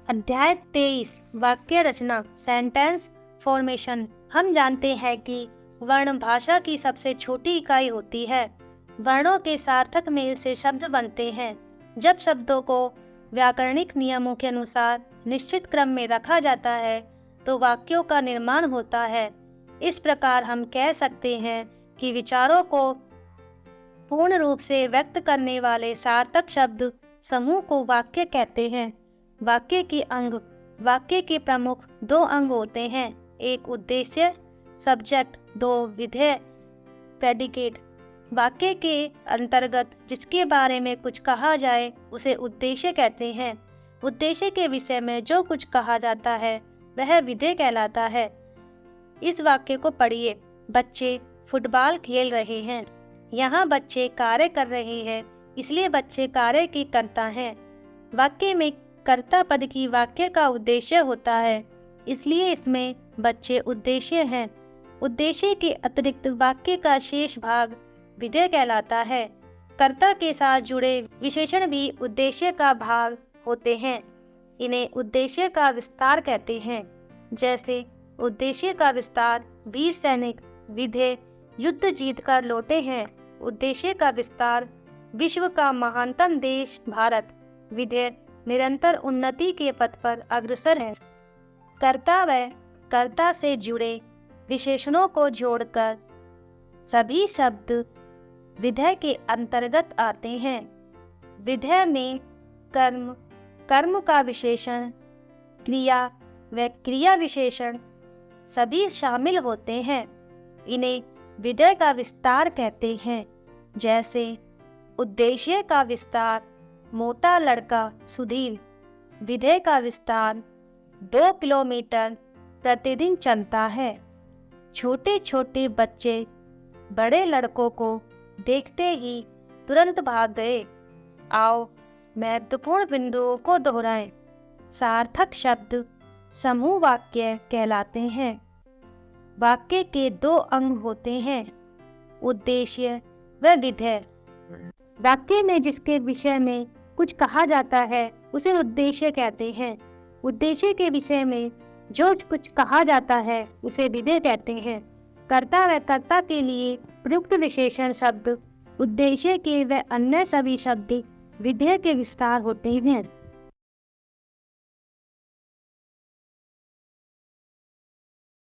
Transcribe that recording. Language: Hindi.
अध्याय 23 वाक्य रचना सेंटेंस फॉर्मेशन। हम जानते हैं कि वर्ण भाषा की सबसे छोटी इकाई होती है। वर्णों के सार्थक मेल से शब्द बनते हैं। जब शब्दों को व्याकरणिक नियमों के अनुसार निश्चित क्रम में रखा जाता है तो वाक्यों का निर्माण होता है। इस प्रकार हम कह सकते हैं कि विचारों को पूर्ण रूप से व्यक्त करने वाले सार्थक शब्द समूह को वाक्य कहते हैं। वाक्य के अंग। वाक्य के प्रमुख दो अंग होते हैं, एक उद्देश्य सब्जेक्ट, दो विधेय प्रेडिकेट। वाक्य के अंतर्गत जिसके बारे में कुछ कहा जाए उसे उद्देश्य कहते हैं। उद्देश्य के विषय में जो कुछ कहा जाता है वह विधेय कहलाता है। इस वाक्य को पढ़िए। बच्चे फुटबॉल खेल रहे हैं। यहाँ बच्चे कार्य कर रहे हैं, इसलिए बच्चे कार्य की कर्ता हैं। वाक्य में कर्ता पद की वाक्य का उद्देश्य होता है, इसलिए इसमें बच्चे उद्देश्य हैं। उद्देश्य के अतिरिक्त वाक्य का शेष भाग विधेय कहलाता है। कर्ता के साथ जुड़े विशेषण भी उद्देश्य का भाग होते हैं। इन्हें उद्देश्य का विस्तार कहते हैं। जैसे उद्देश्य का विस्तार वीर सैनिक, विधेय युद्ध जीत कर लौटे हैं। उद्देश्य का विस्तार विश्व का महानतम देश भारत, विधेय निरंतर उन्नति के पथ पर अग्रसर है। कर्ता व कर्ता से जुड़े विशेषणों को जोड़कर सभी शब्द विधेय के अंतर्गत आते हैं। विधेय में कर्म, कर्म का विशेषण, क्रिया व क्रिया विशेषण सभी शामिल होते हैं। इन्हें विधेय का विस्तार कहते हैं। जैसे उद्देश्य का विस्तार मोटा लड़का सुधीर, विधेय का विस्तार 2 किलोमीटर प्रतिदिन चलता है। छोटे छोटे बच्चे बड़े लड़कों को देखते ही तुरंत भाग गए। आओ महत्वपूर्ण बिंदुओं को दोहराएं। सार्थक शब्द समूह वाक्य कहलाते हैं। वाक्य के 2 अंग होते हैं, उद्देश्य व विधेय। वाक्य में जिसके विषय में कुछ कहा जाता है उसे उद्देश्य कहते हैं। उद्देश्य के विषय में जो कुछ कहा जाता है उसे विधेय कहते हैं। कर्ता व कर्ता के लिए प्रयुक्त विशेषण शब्द उद्देश्य के व अन्य सभी शब्द विधेय के विस्तार होते हैं।